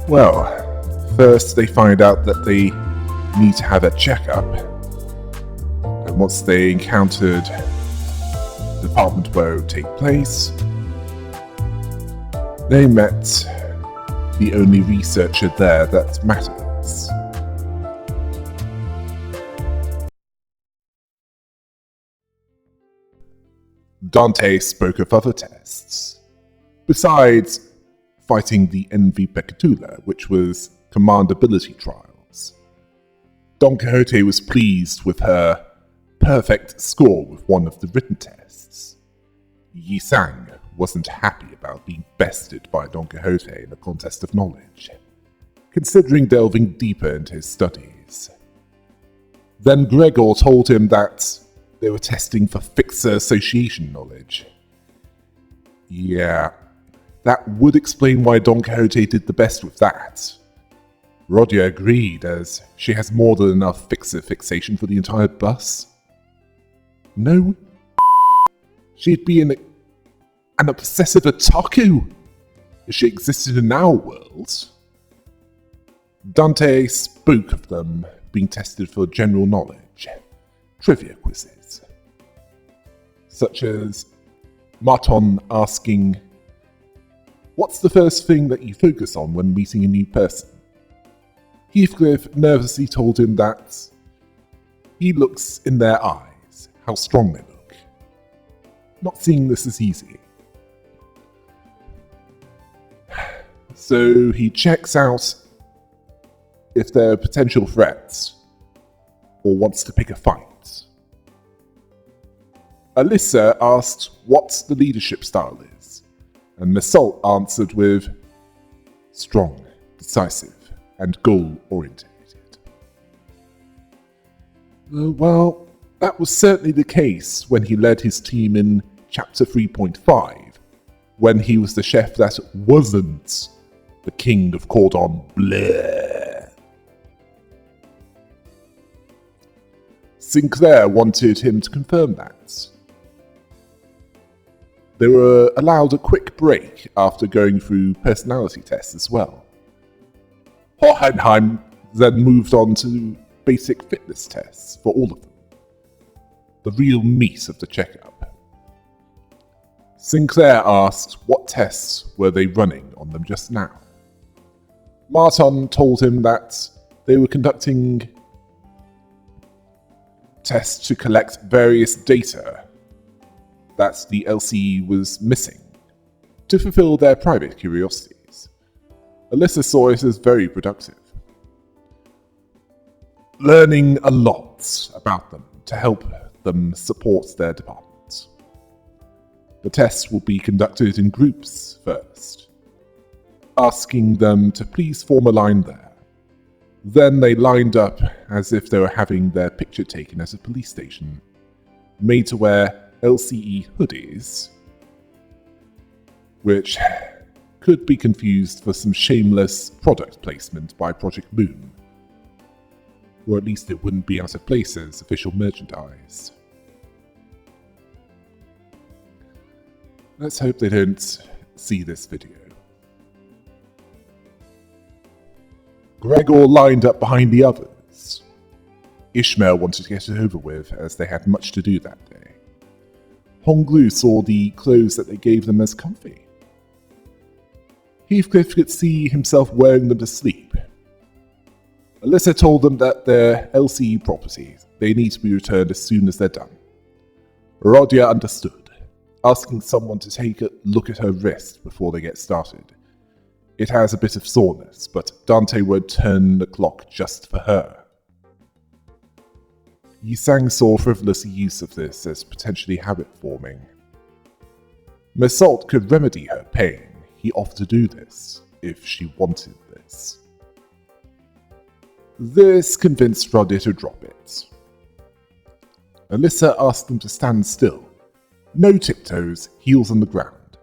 Well, first they find out that they need to have a checkup. And once they encountered the department where it would take place, they met the only researcher there that matters. Dante spoke of other tests, besides fighting the Envy Peccatula, which was command ability trials. Don Quixote was pleased with her perfect score with one of the written tests. Yi Sang wasn't happy about being bested by Don Quixote in a contest of knowledge, considering delving deeper into his studies. Then Gregor told him that they were testing for fixer association knowledge. Yeah, that would explain why Don Quixote did the best with that. Rodia agreed, as she has more than enough fixer fixation for the entire bus. No, she'd be an obsessive otaku if she existed in our world. Dante spoke of them being tested for general knowledge, trivia quizzes, such as Marton asking, "What's the first thing that you focus on when meeting a new person?" Heathcliff nervously told him that he looks in their eyes, how strong they look. Not seeing this as easy. So he checks out if they're potential threats, or wants to pick a fight. Alyssa asked what the leadership style is, and Mesault answered with strong, decisive, and goal-orientated. Well, that was certainly the case when he led his team in Chapter 3.5, when he was the chef that wasn't the king of Cordon Bleu. Sinclair wanted him to confirm that. They were allowed a quick break after going through personality tests as well. Hohenheim then moved on to basic fitness tests for all of them. The real meat of the checkup. Sinclair asked what tests were they running on them just now. Marton told him that they were conducting tests to collect various data that the LCE was missing to fulfill their private curiosities. Alyssa saw it as very productive. Learning a lot about them to help them support their department. The tests will be conducted in groups first, asking them to please form a line there. Then they lined up as if they were having their picture taken at a police station, made to wear LCE hoodies, which could be confused for some shameless product placement by Project Moon, or at least it wouldn't be out of place as official merchandise. Let's hope they don't see this video. Gregor lined up behind the others. Ishmael wanted to get it over with, as they had much to do that day. Honglu saw the clothes that they gave them as comfy. Heathcliff could see himself wearing them to sleep. Alyssa told them that they're LCE properties. They need to be returned as soon as they're done. Rodia understood, asking someone to take a look at her wrist before they get started. It has a bit of soreness, but Dante won't turn the clock just for her. Yi Sang saw frivolous use of this as potentially habit-forming. Mesault could remedy her pain. He offered to do this, if she wanted this. This convinced Rodia to drop it. Alyssa asked them to stand still. No tiptoes, heels on the ground.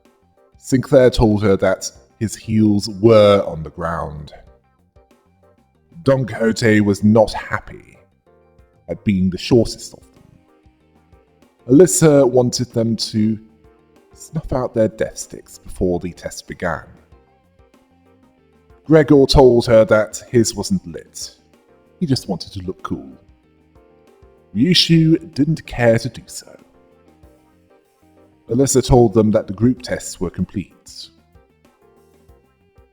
Sinclair told her that his heels were on the ground. Don Quixote was not happy at being the shortest of them. Alyssa wanted them to snuff out their death sticks before the test began. Gregor told her that his wasn't lit. He just wanted to look cool. Ryushu didn't care to do so. Alyssa told them that the group tests were complete.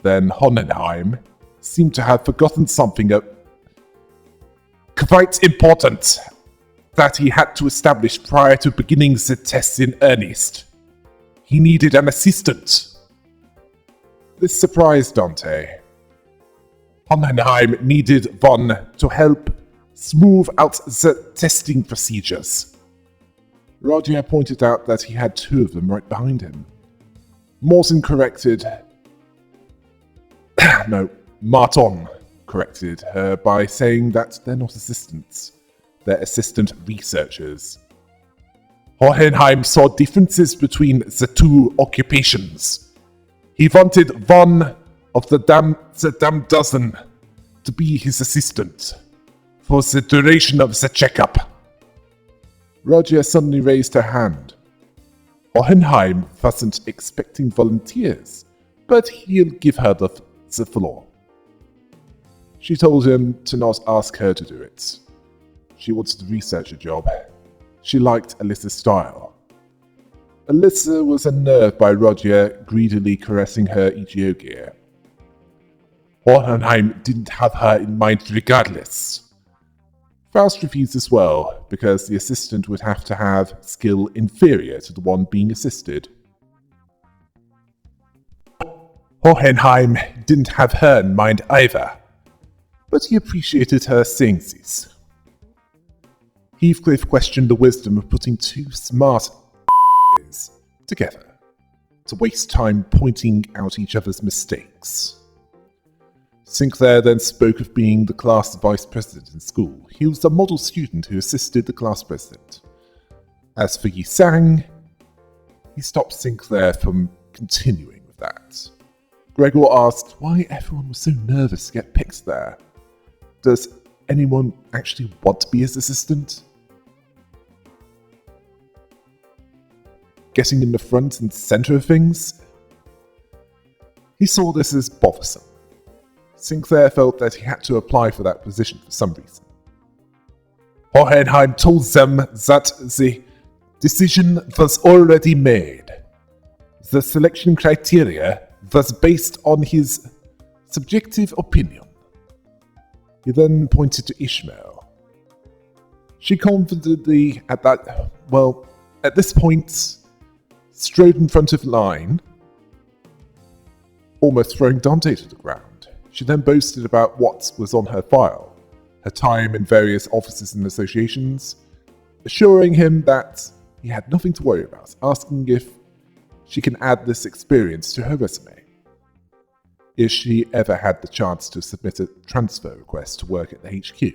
Then Hohenheim seemed to have forgotten something quite important that he had to establish prior to beginning the tests in earnest. He needed an assistant. This surprised Dante. Hohenheim needed one to help smooth out the testing procedures. Roger pointed out that he had two of them right behind him. Martin corrected her by saying that they're not assistants, they're assistant researchers. Hohenheim saw differences between the two occupations. He wanted one of the damn dozen to be his assistant for the duration of the checkup. Roger suddenly raised her hand. Hohenheim wasn't expecting volunteers, but he'll give her the floor. She told him to not ask her to do it. She wanted the researcher job. She liked Alyssa's style. Alyssa was unnerved by Roger greedily caressing her EGO gear. Hohenheim didn't have her in mind regardless. Faust refused as well, because the assistant would have to have skill inferior to the one being assisted. Hohenheim didn't have her in mind either, but he appreciated her saying this. Heathcliff questioned the wisdom of putting two smart together to waste time pointing out each other's mistakes. Sinclair then spoke of being the class vice president in school. He was a model student who assisted the class president. As for Yi Sang, he stopped Sinclair from continuing with that. Gregor asked why everyone was so nervous to get picked there. Does anyone actually want to be his assistant? Getting in the front and center of things? He saw this as bothersome. Sinclair felt that he had to apply for that position for some reason. Hohenheim told them that the decision was already made. The selection criteria was based on his subjective opinion. He then pointed to Ishmael. She confidently, at this point, strode in front of the line, almost throwing Dante to the ground. She then boasted about what was on her file, her time in various offices and associations, assuring him that he had nothing to worry about, asking if she can add this experience to her resume. If she ever had the chance to submit a transfer request to work at the HQ.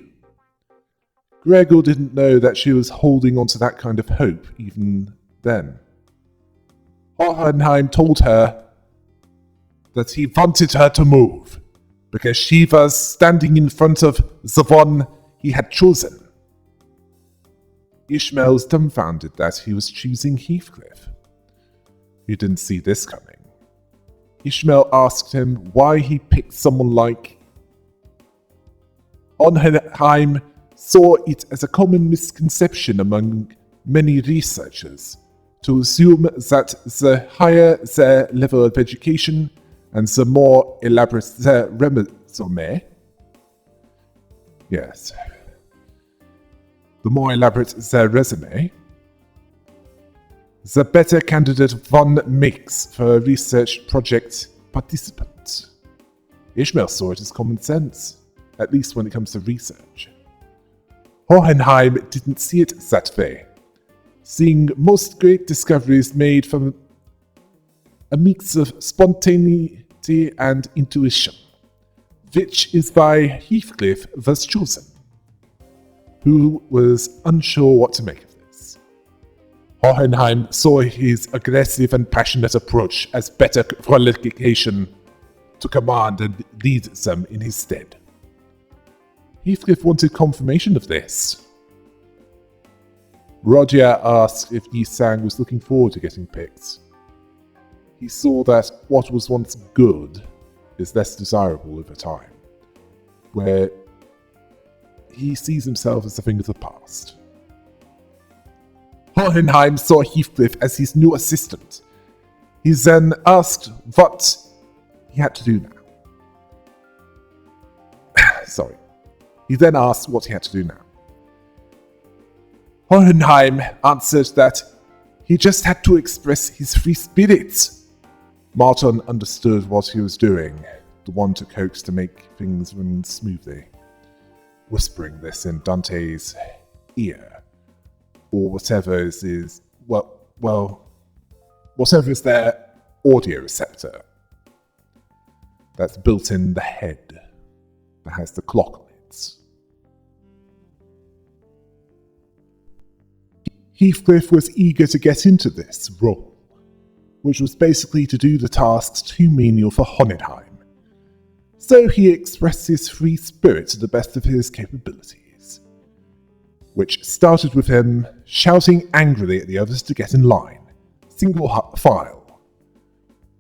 Gregor didn't know that she was holding on to that kind of hope even then. Hohenheim told her that he wanted her to move, because she was standing in front of the one he had chosen. Ishmael was dumbfounded that he was choosing Heathcliff. He didn't see this coming. Ishmael asked him why he picked someone like Hohenheim saw it as a common misconception among many researchers to assume that the higher their level of education and the more elaborate their resume, the more elaborate their resume, the better candidate one makes for a research project participant. Ishmael saw it as common sense, at least when it comes to research. Hohenheim didn't see it that way, seeing most great discoveries made from a mix of spontaneity and intuition, which is why Heathcliff was chosen, who was unsure what to make of this. Hohenheim saw his aggressive and passionate approach as better qualification to command and lead them in his stead. Heathcliff wanted confirmation of this. Roger asked if Yi Sang was looking forward to getting picked. He saw that what was once good is less desirable over time, where he sees himself as a thing of the past. Hohenheim saw Heathcliff as his new assistant. He then asked what he had to do now. Sorry. He then asked what he had to do now. Hohenheim answered that he just had to express his free spirit. Martin understood what he was doing, the one to coax to make things run smoothly, whispering this in Dante's ear, or whatever is whatever is their audio receptor that's built in the head that has the clock on it. Heathcliff was eager to get into this role, which was basically to do the tasks too menial for Hohenheim. So he expressed his free spirit to the best of his capabilities, which started with him shouting angrily at the others to get in line, single file,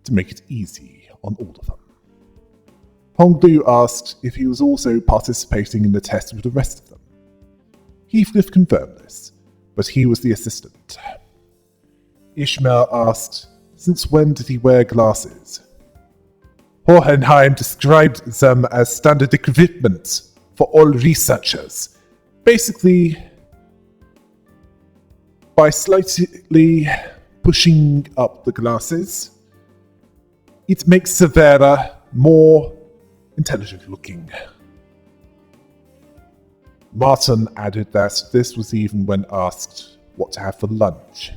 to make it easy on all of them. Honglu asked if he was also participating in the test with the rest of them. Heathcliff confirmed this, but he was the assistant. Ishmael asked, since when did he wear glasses? Hohenheim described them as standard equipment for all researchers. Basically, by slightly pushing up the glasses, it makes Severa more intelligent looking. Martin added that this was even when asked what to have for lunch.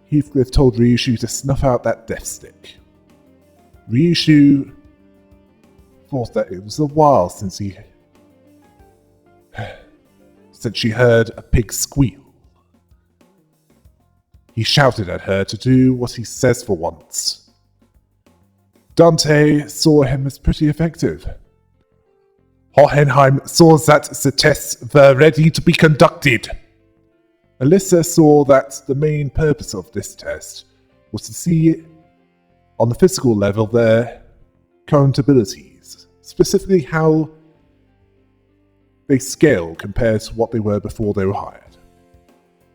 Heathcliff told Ryushu to snuff out that death stick. Ryushu thought that it was a while since she heard a pig squeal. He shouted at her to do what he says for once. Dante saw him as pretty effective. Hohenheim saw that the tests were ready to be conducted. Alyssa saw that the main purpose of this test was to see, on the physical level, their current abilities, specifically how they scale compared to what they were before they were hired.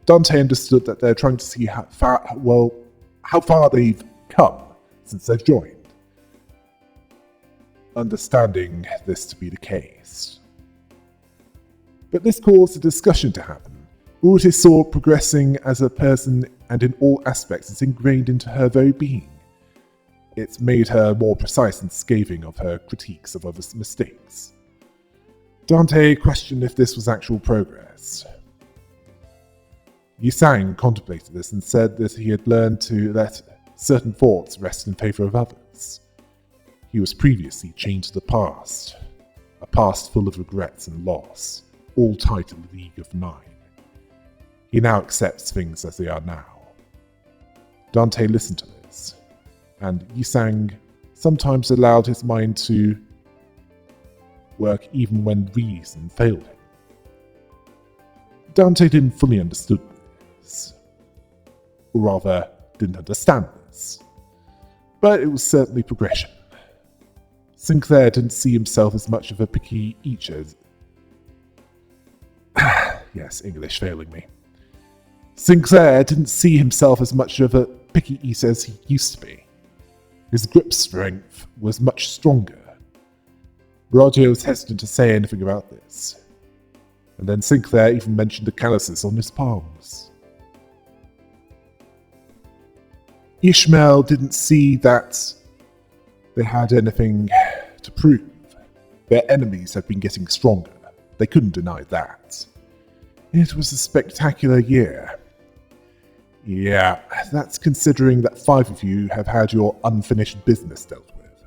Dante understood that they're trying to see how far they've come since they've joined. Understanding this to be the case. But this caused a discussion to happen. Uruti saw progressing as a person, and in all aspects it's ingrained into her very being. It's made her more precise and scathing of her critiques of others' mistakes. Dante questioned if this was actual progress. Yisang contemplated this and said that he had learned to let certain thoughts rest in favor of others. He was previously chained to the past, a past full of regrets and loss, all tied to the League of Nine. He now accepts things as they are now. Dante listened to this, and Yisang sometimes allowed his mind to work even when reason failed him. Dante didn't fully understand this, or rather, didn't understand this, but it was certainly progression. Sinclair didn't see himself as much of a picky eater. Yes, English failing me. Sinclair didn't see himself as much of a picky eater as he used to be. His grip strength was much stronger. Roger was hesitant to say anything about this. And then Sinclair even mentioned the calluses on his palms. Ishmael didn't see that they had anything to prove. Their enemies had been getting stronger. They couldn't deny that. It was a spectacular year. Yeah, that's considering that 5 of you have had your unfinished business dealt with.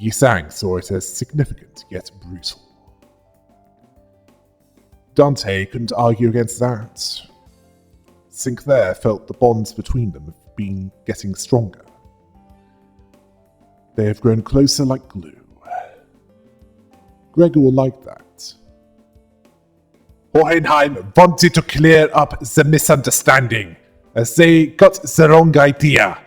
Yisang saw it as significant yet brutal. Dante couldn't argue against that. Sinclair felt the bonds between them have been getting stronger. They have grown closer like glue. Gregor will like that. Hohenheim wanted to clear up the misunderstanding, as they got the wrong idea.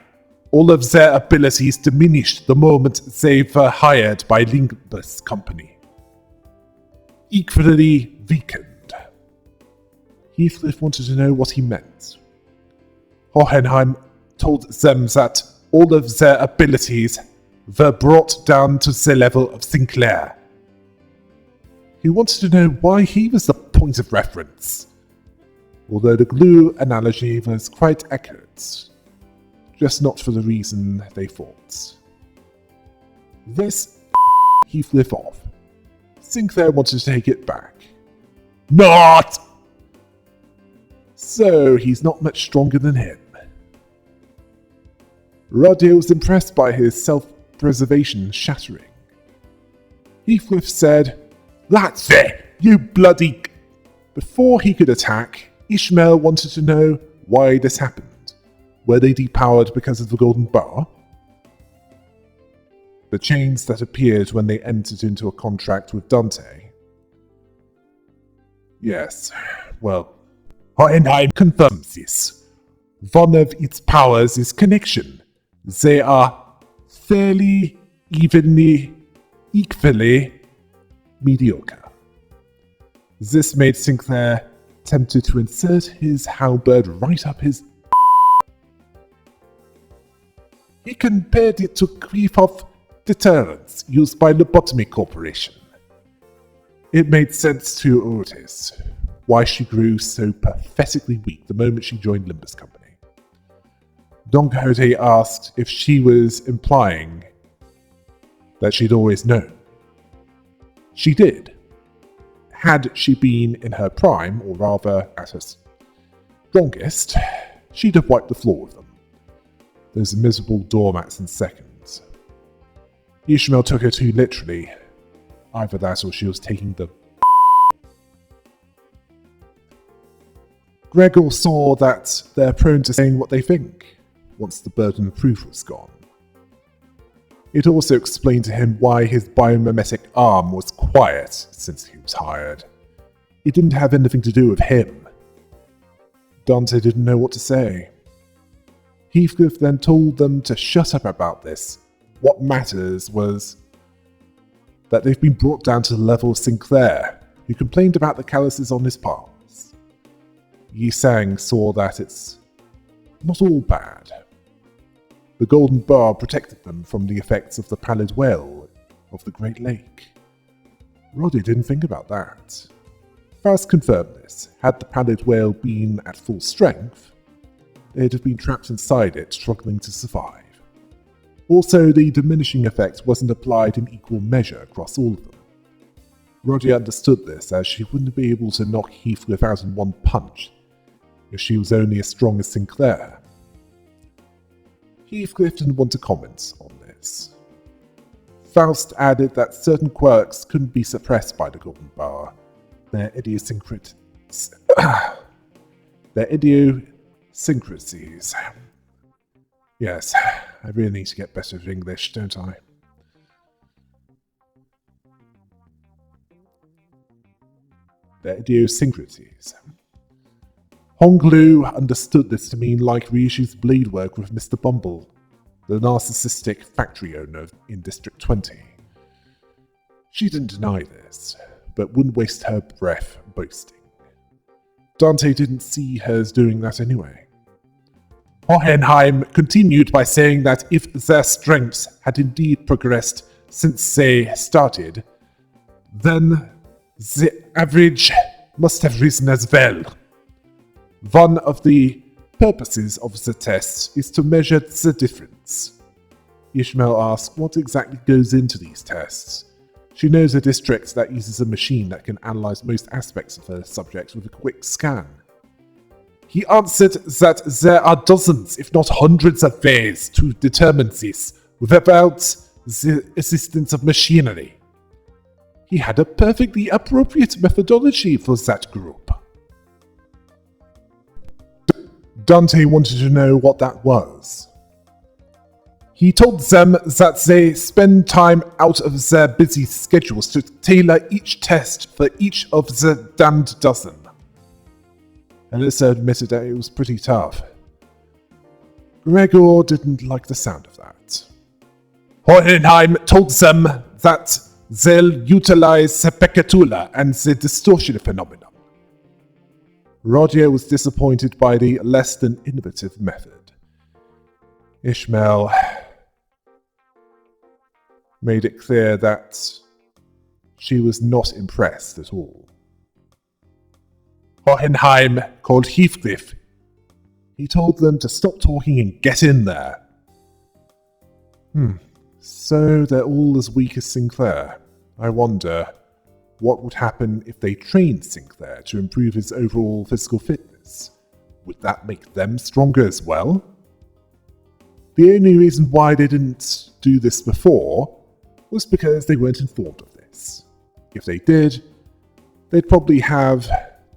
All of their abilities diminished the moment they were hired by Limbus company. Equally weakened. Heathcliff wanted to know what he meant. Hohenheim told them that all of their abilities were brought down to the level of Sinclair. He wanted to know why he was the point of reference, although the glue analogy was quite accurate, just not for the reason they thought. This Heathcliff off. Sinclair wanted to take it back. Not! So he's not much stronger than him. Roddy was impressed by his self-preservation shattering. Heathcliff said, "That's it, you bloody..." Before he could attack, Ishmael wanted to know why this happened. Were they depowered because of the golden bar? The chains that appeared when they entered into a contract with Dante? Yes, well, Hohenheim confirms this. One of its powers is connection. They are equally mediocre. This made Sinclair tempted to insert his halberd right up his... He compared it to creep of deterrence used by Lobotomy Corporation. It made sense to Otis why she grew so pathetically weak the moment she joined Limbus Company. Don Quixote asked if she was implying that she'd always known. She did. Had she been in her prime, or rather at her strongest, she'd have wiped the floor with them. Those miserable doormats in seconds. Ishmael took her too literally. Either that or she was taking the... Gregor saw that they're prone to saying what they think, once the burden of proof was gone. It also explained to him why his biomimetic arm was quiet since he was hired. It didn't have anything to do with him. Dante didn't know what to say. Heathcliff then told them to shut up about this. What matters was that they've been brought down to the level of Sinclair, who complained about the calluses on his palms. Yi Sang saw that it's not all bad. The golden bar protected them from the effects of the pallid whale of the Great Lake. Roddy didn't think about that. Faust confirmed this. Had the pallid whale been at full strength, they'd have been trapped inside it, struggling to survive. Also, the diminishing effect wasn't applied in equal measure across all of them. Roddy understood this, as she wouldn't be able to knock Heathcliff out in one punch if she was only as strong as Sinclair. Heathcliff didn't want to comment on this. Faust added that certain quirks couldn't be suppressed by the golden bar. Their idiosyncrasies. Yes, I really need to get better at English, don't I? Their idiosyncrasies. Honglu understood this to mean like Ryushi's blade work with Mr. Bumble, the narcissistic factory owner in District 20. She didn't deny this, but wouldn't waste her breath boasting. Dante didn't see her as doing that anyway. Hohenheim continued by saying that if their strengths had indeed progressed since they started, then the average must have risen as well. One of the purposes of the test is to measure the difference. Ishmael asked what exactly goes into these tests. She knows a district that uses a machine that can analyze most aspects of a subject with a quick scan. He answered that there are dozens, if not hundreds of ways to determine this without the assistance of machinery. He had a perfectly appropriate methodology for that group. Dante wanted to know what that was. He told them that they spend time out of their busy schedules to tailor each test for each of the damned dozen. Alyssa admitted that it was pretty tough. Gregor didn't like the sound of that. Hohenheim told them that they'll utilize the Pekatula and the distortion phenomenon. Roger was disappointed by the less than innovative method. Ishmael made it clear that she was not impressed at all. Hohenheim called Heathcliff. He told them to stop talking and get in there. So they're all as weak as Sinclair. I wonder what would happen if they trained Sinclair to improve his overall physical fitness. Would that make them stronger as well? The only reason why they didn't do this before was because they weren't informed of this. If they did, they'd probably have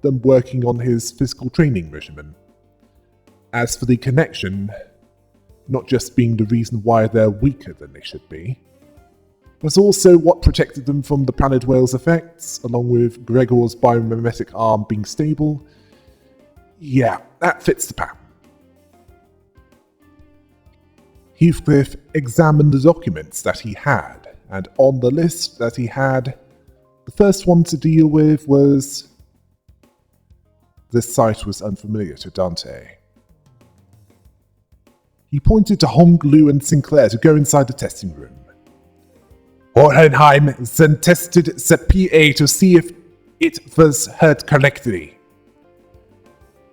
them working on his physical training regimen. As for the connection, not just being the reason why they're weaker than they should be, was also what protected them from the planet whale's effects, along with Gregor's biomimetic arm being stable. Yeah, that fits the pattern. Heathcliff examined the documents that he had, and on the list that he had, the first one to deal with was... This site was unfamiliar to Dante. He pointed to Hong Lu and Sinclair to go inside the testing room. Hohenheim then tested the PA to see if it was heard correctly.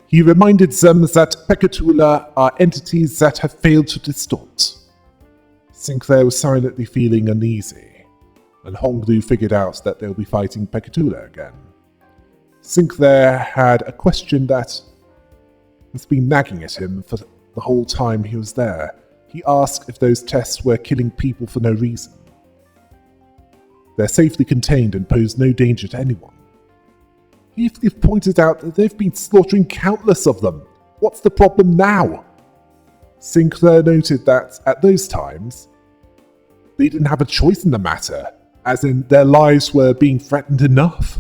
He reminded them that Pekatula are entities that have failed to distort. Sinclair was silently feeling uneasy, and Hong Lu figured out that they'll be fighting Pekatula again. Sinclair had a question that has been nagging at him for the whole time he was there. He asked if those tests were killing people for no reason. They're safely contained and pose no danger to anyone. Heathcliff pointed out that they've been slaughtering countless of them. What's the problem now? Sinclair noted that at those times, they didn't have a choice in the matter, as in their lives were being threatened enough.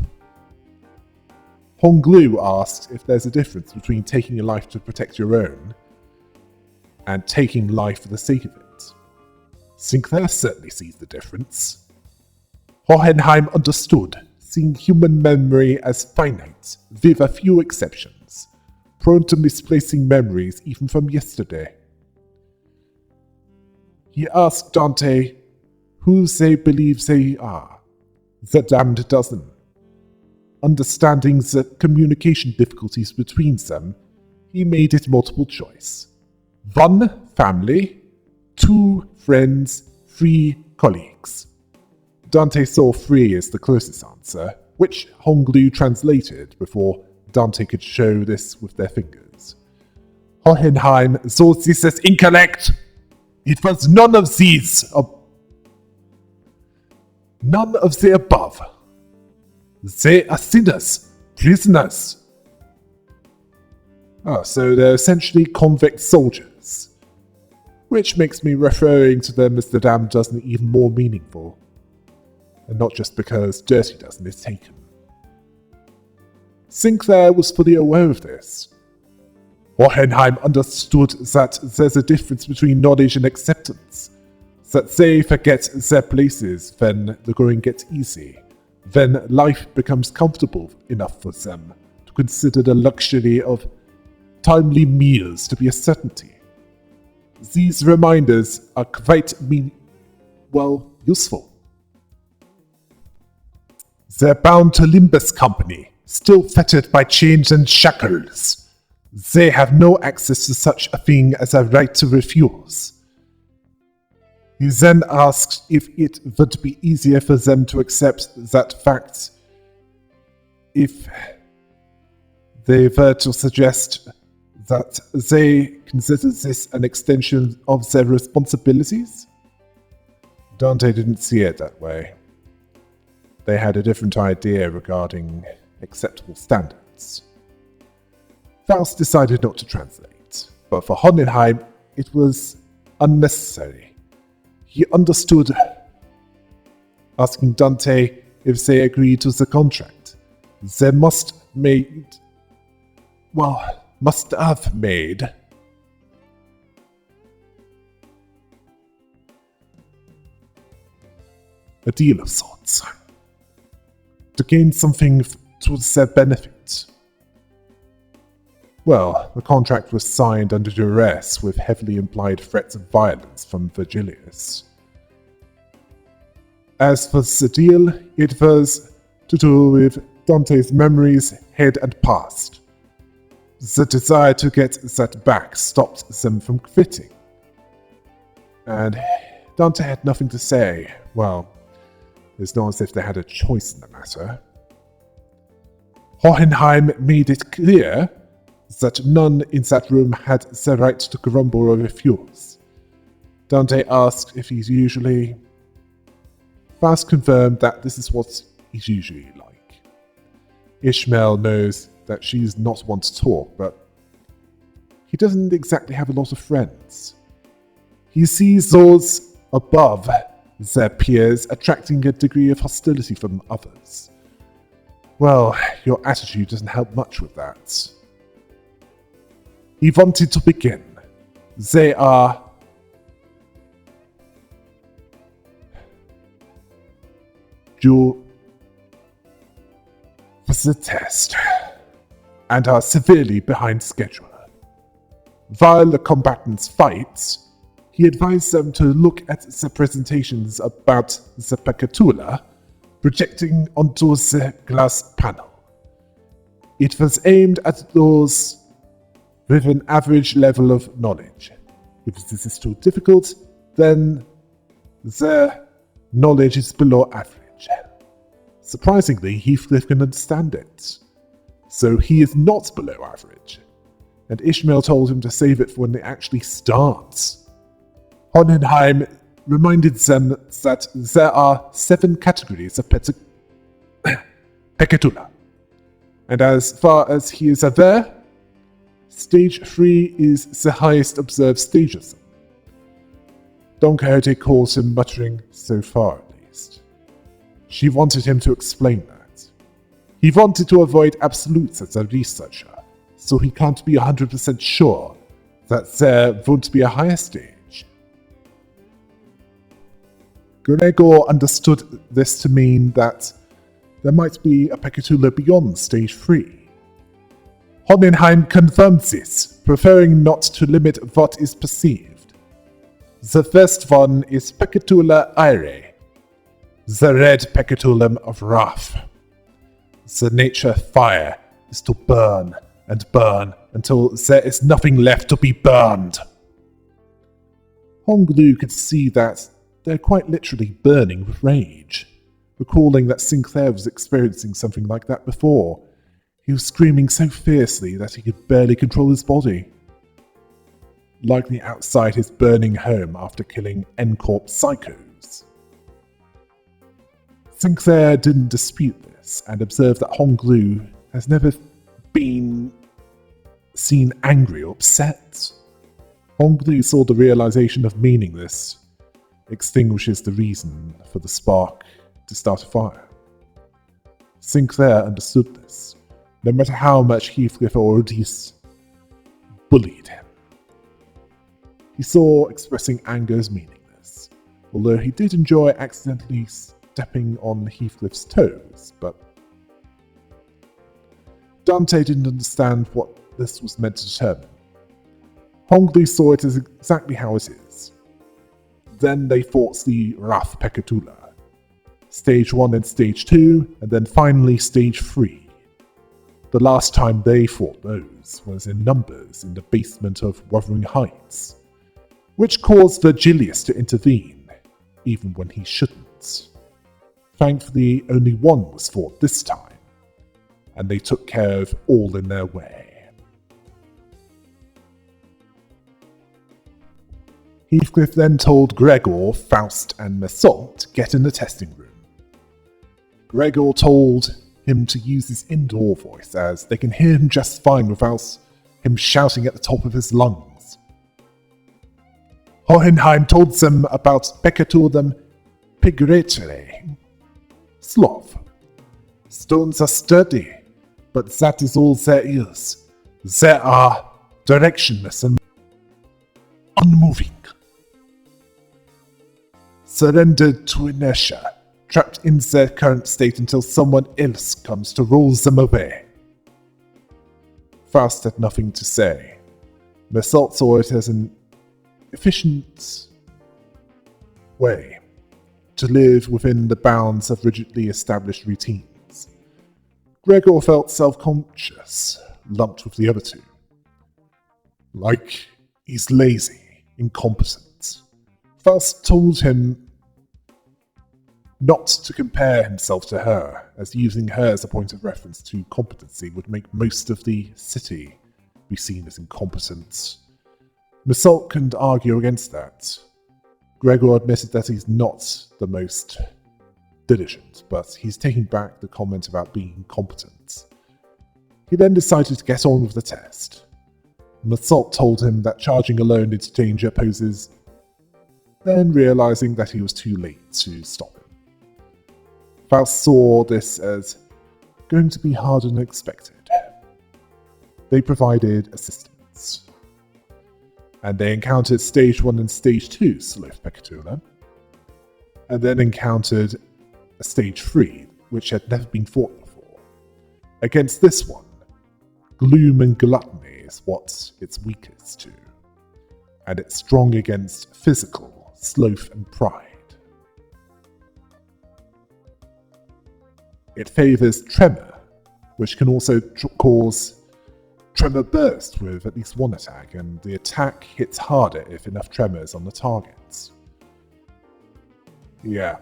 Hong Lu asked if there's a difference between taking a life to protect your own and taking life for the sake of it. Sinclair certainly sees the difference. Hohenheim understood, seeing human memory as finite, with a few exceptions, prone to misplacing memories even from yesterday. He asked Dante who they believe they are. The damned dozen. Understanding the communication difficulties between them, he made it multiple choice. 1 family, 2 friends, 3 colleagues. Dante saw 3 as the closest answer, which Hong Lu translated before Dante could show this with their fingers. Hohenheim saw this as incorrect. It was none of these. None of the above. They are sinners, prisoners. So they're essentially convict soldiers. Which makes me referring to them as the damned dozen even more meaningful. And not just because Dirty Dozen is taken. Sinclair was fully aware of this. Hohenheim understood that there's a difference between knowledge and acceptance. That they forget their places when the going gets easy. Then life becomes comfortable enough for them to consider the luxury of timely meals to be a certainty. These reminders are quite useful. They're bound to Limbus Company, still fettered by chains and shackles. They have no access to such a thing as a right to refuse. He then asked if it would be easier for them to accept that fact if they were to suggest that they consider this an extension of their responsibilities. Dante didn't see it that way. They had a different idea regarding acceptable standards. Faust decided not to translate, but for Hohenheim it was unnecessary. He understood, asking Dante if they agreed to the contract. They must have made a deal of sorts, to gain something to their benefit. Well, the contract was signed under duress with heavily implied threats of violence from Virgilius. As for the deal, it was to do with Dante's memories, head and past. The desire to get that back stopped them from quitting. And Dante had nothing to say. Well, it's not as if they had a choice in the matter. Hohenheim made it clear that none in that room had the right to grumble or refuse. Dante asked if he's usually... Faust confirmed that this is what he's usually like. Ishmael knows that she's not one to talk, but he doesn't exactly have a lot of friends. He sees those above their peers attracting a degree of hostility from others. Well, your attitude doesn't help much with that. He wanted to begin. They are... due for the test, and are severely behind schedule. While the combatants fight, he advised them to look at the presentations about the Pecatula projecting onto the glass panel. It was aimed at those with an average level of knowledge. If this is too difficult, then their knowledge is below average. Surprisingly, Heathcliff can understand it. So he is not below average. And Ishmael told him to save it for when it actually starts. Hohenheim reminded them that there are 7 categories of Pecatula. And as far as he is aware, stage 3 is the highest observed stage of them. Don Quixote calls him muttering, so far at least. She wanted him to explain that. He wanted to avoid absolutes as a researcher, so he can't be 100% sure that there won't be a higher stage. Gregor understood this to mean that there might be a Pecatula beyond stage 3. Hohenheim confirmed this, preferring not to limit what is perceived. The first one is Pecatula Aire, the red Pecatulum of wrath. The nature of fire is to burn and burn until there is nothing left to be burned. Honglu could see that they're quite literally burning with rage, recalling that Sinclair was experiencing something like that before. He was screaming so fiercely that he could barely control his body. Likely outside his burning home after killing N-Corp psychos. Sinclair didn't dispute this and observed that Honglu has never been seen angry or upset. Honglu saw the realization of meaning this extinguishes the reason for the spark to start a fire. Sinclair understood this, no matter how much Heathcliff or Odysseus bullied him. He saw expressing anger as meaningless, although he did enjoy accidentally stepping on Heathcliff's toes, but Dante didn't understand what this was meant to determine. Honglu saw it as exactly how it is. Then they fought the Wrath Pecatula, Stage 1 and Stage 2, and then finally Stage 3. The last time they fought those was in numbers in the basement of Wuthering Heights, which caused Virgilius to intervene, even when he shouldn't. Thankfully, only one was fought this time, and they took care of all in their way. Heathcliff then told Gregor, Faust, and Mesalt to get in the testing room. Gregor told him to use his indoor voice, as they can hear him just fine without him shouting at the top of his lungs. Hohenheim told them about Pecatulum Pigretere, sloth. Stones are sturdy, but that is all there is. They are directionless and unmoving. Surrendered to inertia, trapped in their current state until someone else comes to roll them away. Faust had nothing to say. Mersault saw it as an efficient way to live within the bounds of rigidly established routines. Gregor felt self-conscious, lumped with the other two. Like he's lazy, incompetent. Faust told him not to compare himself to her, as using her as a point of reference to competency would make most of the city be seen as incompetent. Mersault couldn't argue against that. Gregor admitted that he's not the most diligent, but he's taking back the comment about being incompetent. He then decided to get on with the test. Mersault told him that charging alone into danger poses, then realizing that he was too late to stop him. Faust saw this as going to be harder than expected. They provided assistance, and they encountered Stage 1 and Stage 2 Sloth Pecatula, and then encountered a Stage 3, which had never been fought before. Against this one, gloom and gluttony is what it's weakest to, and it's strong against physical sloth and pride. It favors tremor, which can also cause tremor burst with at least one attack, and the attack hits harder if enough tremor is on the targets. Yeah.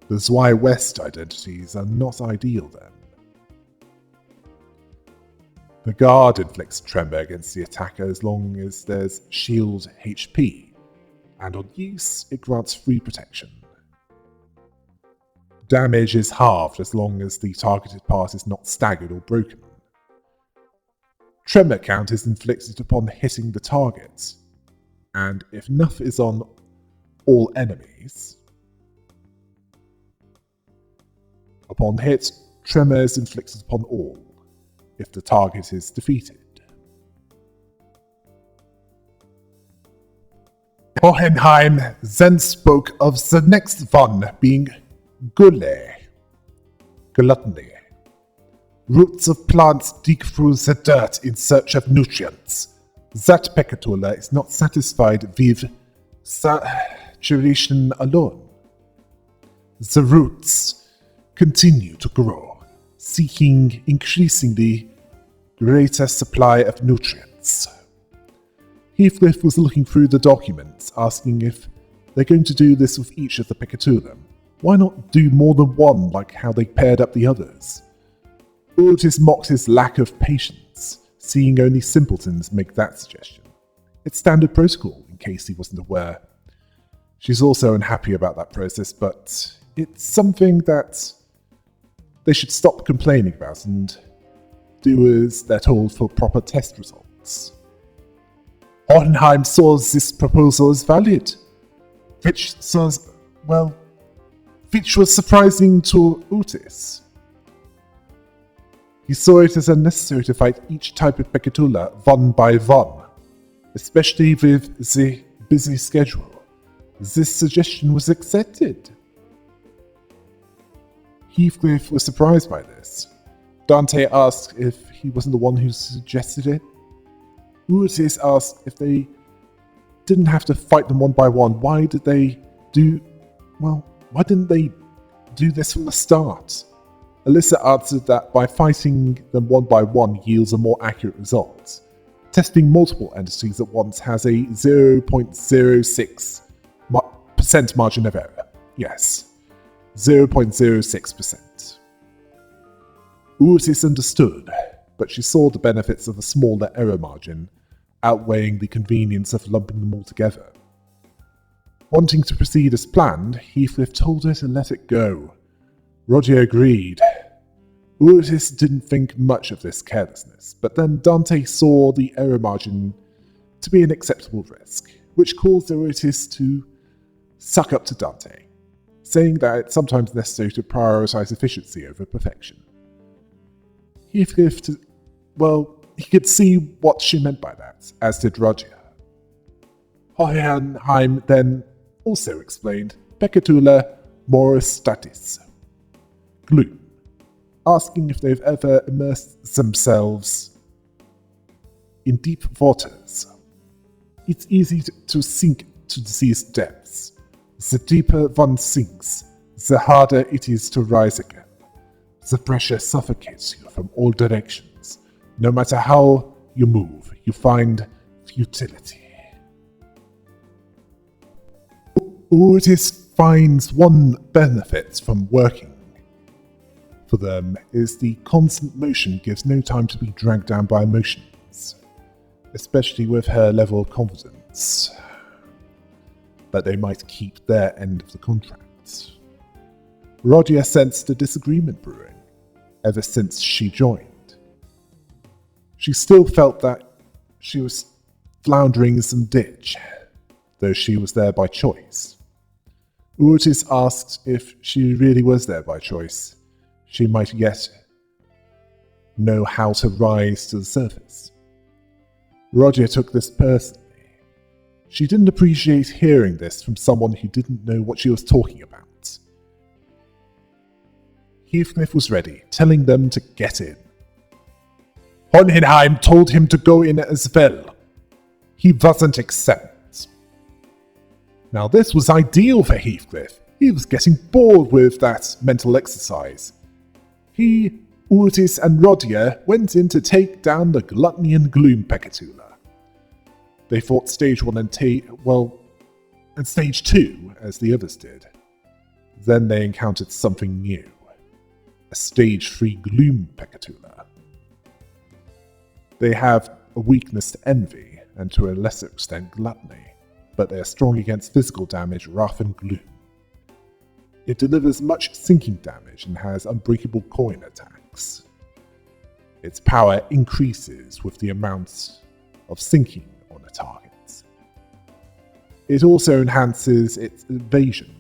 The Zwei West identities are not ideal then. The guard inflicts tremor against the attacker as long as there's shield HP, and on use it grants free protection. Damage is halved as long as the targeted part is not staggered or broken. Tremor count is inflicted upon hitting the target, and if enough is on all enemies, upon hit, tremor is inflicted upon all, if the target is defeated. Hohenheim then spoke of the next one being gluttony. Roots of plants dig through the dirt in search of nutrients. That Pecatula is not satisfied with saturation alone. The roots continue to grow, seeking increasingly greater supply of nutrients. Heathcliff was looking through the documents, asking if they're going to do this with each of the Pecatula. Why not do more than one, like how they paired up the others? Otis mocked his lack of patience, seeing only simpletons make that suggestion. It's standard protocol, in case he wasn't aware. She's also unhappy about that process, but it's something that they should stop complaining about and do as they're told for proper test results. Hohenheim saw this proposal as valid, which was surprising to Otis. He saw it as unnecessary to fight each type of Pecatula one by one, especially with the busy schedule. This suggestion was accepted. Heathcliff was surprised by this. Dante asked if he wasn't the one who suggested it. Otis asked if they didn't have to fight them one by one. Why didn't they do this from the start? Alyssa answered that by fighting them one by one yields a more accurate result. Testing multiple entities at once has a 0.06% margin of error. Yes, 0.06%. Otis understood, but she saw the benefits of a smaller error margin, outweighing the convenience of lumping them all together. Wanting to proceed as planned, Heathcliff told her to let it go. Roger agreed. Otis didn't think much of this carelessness, but then Dante saw the error margin to be an acceptable risk, which caused Otis to suck up to Dante, saying that it's sometimes necessary to prioritize efficiency over perfection. Heathcliff, he could see what she meant by that, as did Roger. Hohenheim then also explained Pecatula Morostatis. Gloom, asking if they've ever immersed themselves in deep waters. It's easy to sink to these depths. The deeper one sinks, the harder it is to rise again. The pressure suffocates you from all directions. No matter how you move, you find futility. Otis finds one benefit from working for them is the constant motion gives no time to be dragged down by emotions, especially with her level of confidence that they might keep their end of the contract. Rodia sensed a disagreement brewing ever since she joined. She still felt that she was floundering in some ditch, though she was there by choice. Urtis asked if she really was there by choice. She might yet know how to rise to the surface. Roger took this personally. She didn't appreciate hearing this from someone who didn't know what she was talking about. Heathcliff was ready, telling them to get in. Hohenheim told him to go in as well. He wasn't accept. Now this was ideal for Heathcliff. He was getting bored with that mental exercise. He, Urtis and Rodia went in to take down the Gluttony and Gloom Pecatula. They fought stage 1 and stage 2 as the others did. Then they encountered something new. A stage 3 Gloom Pecatula. They have a weakness to envy and to a lesser extent gluttony, but they are strong against physical damage, wrath and gloom. It delivers much sinking damage and has unbreakable coin attacks. Its power increases with the amount of sinking on a target. It also enhances its evasion,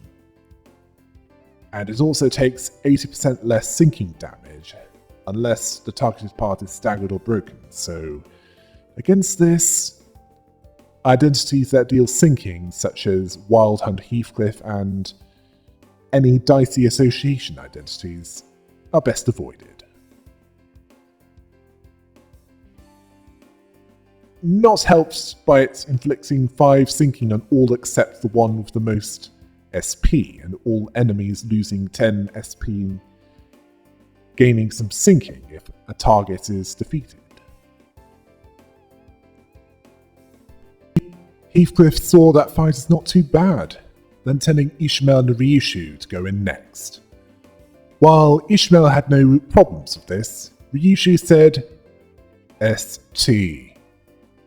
and it also takes 80% less sinking damage unless the targeted part is staggered or broken. So, against this, identities that deal sinking, such as Wild Hunt Heathcliff and any dicey association identities, are best avoided. Not helped by its inflicting 5 sinking on all except the one with the most SP, and all enemies losing 10 SP, gaining some sinking if a target is defeated. Heathcliff saw that fight is not too bad, then telling Ishmael and Ryushu to go in next. While Ishmael had no problems with this, Ryushu said, ST.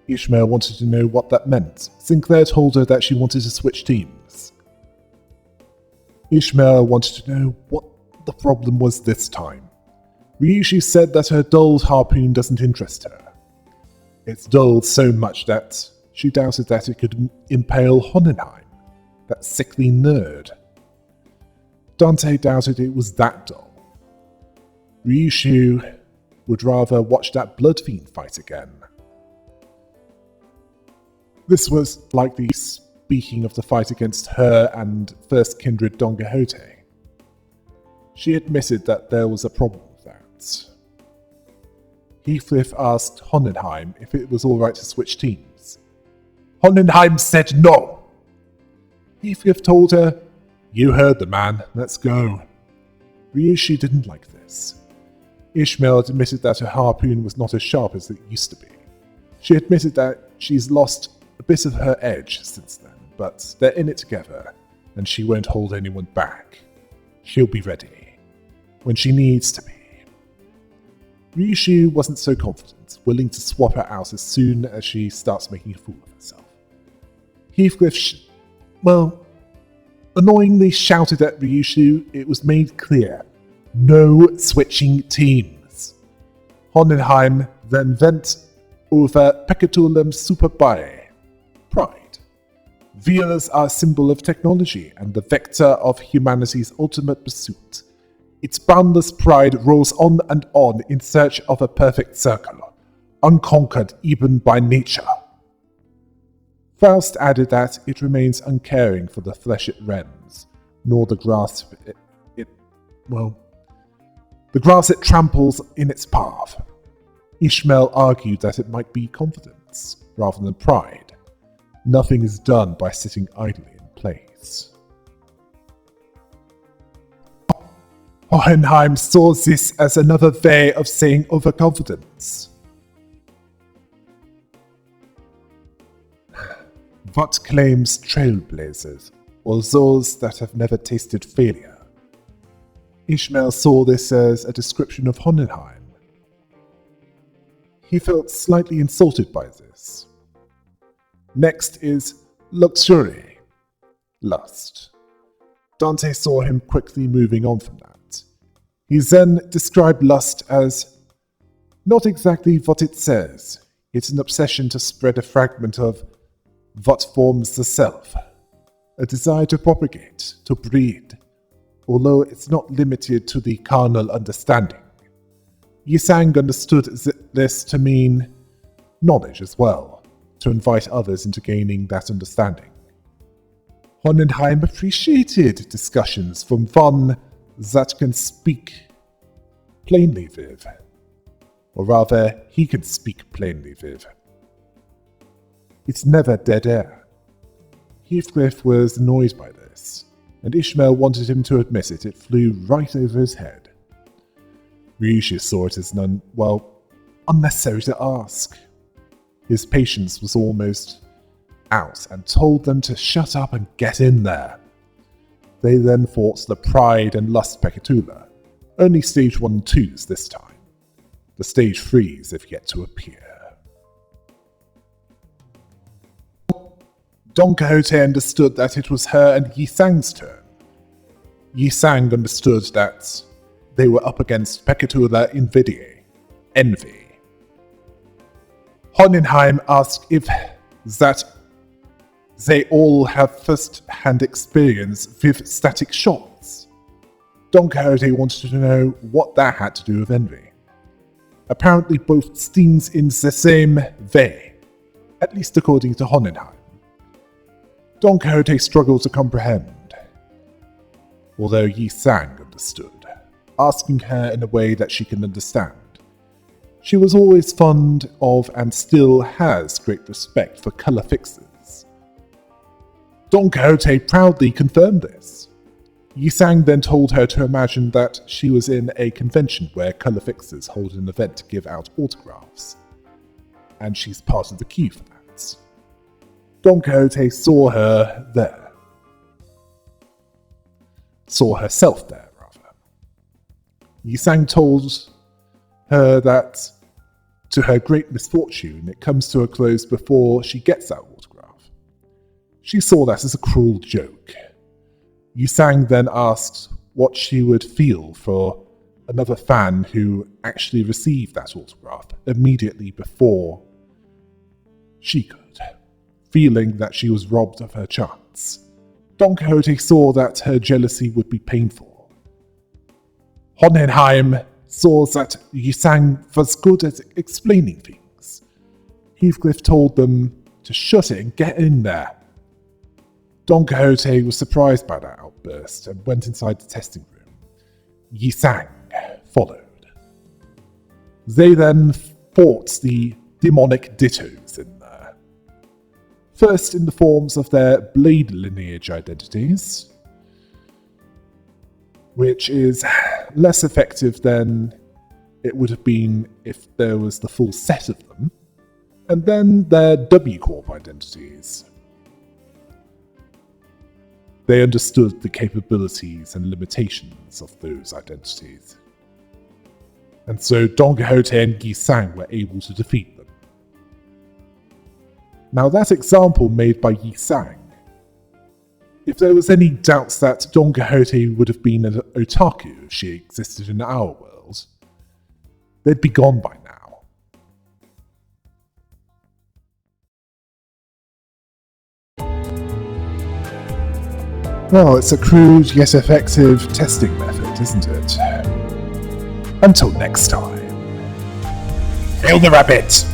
Ishmael wanted to know what that meant. Sinclair told her that she wanted to switch teams. Ishmael wanted to know what the problem was this time. Ryushu said that her dulled harpoon doesn't interest her. It's dulled so much that she doubted that it could impale Hohenheim, that sickly nerd. Dante doubted it was that dull. Ryushu would rather watch that blood fiend fight again. This was likely speaking of the fight against her and first kindred Don Quixote. She admitted that there was a problem with that. Heathcliff asked Hohenheim if it was alright to switch teams. Hohenheim said no. Heathcliff told her, "You heard the man, let's go." Ryushu didn't like this. Ishmael admitted that her harpoon was not as sharp as it used to be. She admitted that she's lost a bit of her edge since then, but they're in it together, and she won't hold anyone back. She'll be ready, when she needs to be. Ryushu wasn't so confident, willing to swap her out as soon as she starts making a fool of herself. Heathcliff, annoyingly shouted at Ryushu. It was made clear, no switching teams. Hohenheim then went over Pecatulum Superbae. Pride. Wheelers are a symbol of technology and the vector of humanity's ultimate pursuit. Its boundless pride rolls on and on in search of a perfect circle, unconquered even by nature. Faust added that it remains uncaring for the flesh it rends, nor the grass the grass it tramples in its path. Ishmael argued that it might be confidence, rather than pride. Nothing is done by sitting idly in place. Hohenheim saw this as another way of saying overconfidence. What claims trailblazers, or those that have never tasted failure? Ishmael saw this as a description of Hohenheim. He felt slightly insulted by this. Next is luxury, lust. Dante saw him quickly moving on from that. He then described lust as not exactly what it says. It's an obsession to spread a fragment of what forms the self, a desire to propagate, to breed, although it's not limited to the carnal understanding. Yisang understood this to mean knowledge as well, to invite others into gaining that understanding. Hohenheim appreciated discussions from one that can speak plainly with, or rather, he can speak plainly with. It's never dead air. Heathcliff was annoyed by this, and Ishmael wanted him to admit it. It flew right over his head. Ryushi saw it as unnecessary to ask. His patience was almost out and told them to shut up and get in there. They then fought the Pride and Lust Pekatula, only stage 1 and 2s this time. The stage 3s have yet to appear. Don Quixote understood that it was her and Yisang's turn. Yisang understood that they were up against Pekatula Invidiae, envy. Hohenheim asked if that they all have first-hand experience with static shots. Don Quixote wanted to know what that had to do with envy. Apparently both stings in the same way, at least according to Hohenheim. Don Quixote struggled to comprehend, although Yisang understood, asking her in a way that she can understand. She was always fond of and still has great respect for colour fixers. Don Quixote proudly confirmed this. Yisang then told her to imagine that she was in a convention where colour fixers hold an event to give out autographs, and she's part of the queue for that. Don Quixote saw her there. Saw herself there, rather. Yisang told her that, to her great misfortune, it comes to a close before she gets that autograph. She saw that as a cruel joke. Yisang then asked what she would feel for another fan who actually received that autograph immediately before she could, feeling that she was robbed of her chance. Don Quixote saw that her jealousy would be painful. Hohenheim saw that Yisang was good at explaining things. Heathcliff told them to shut it and get in there. Don Quixote was surprised by that outburst and went inside the testing room. Yisang followed. They then fought the demonic dittos in there. First in the forms of their blade lineage identities, which is less effective than it would have been if there was the full set of them, and then their W-Corp identities. They understood the capabilities and limitations of those identities, and so Don Quixote and Yisang were able to defeat them. Now that example made by Yisang, if there was any doubts that Don Quixote would have been an otaku if she existed in our world, they'd be gone by now. Well, it's a crude yet effective testing method, isn't it? Until next time. Hail the rabbit!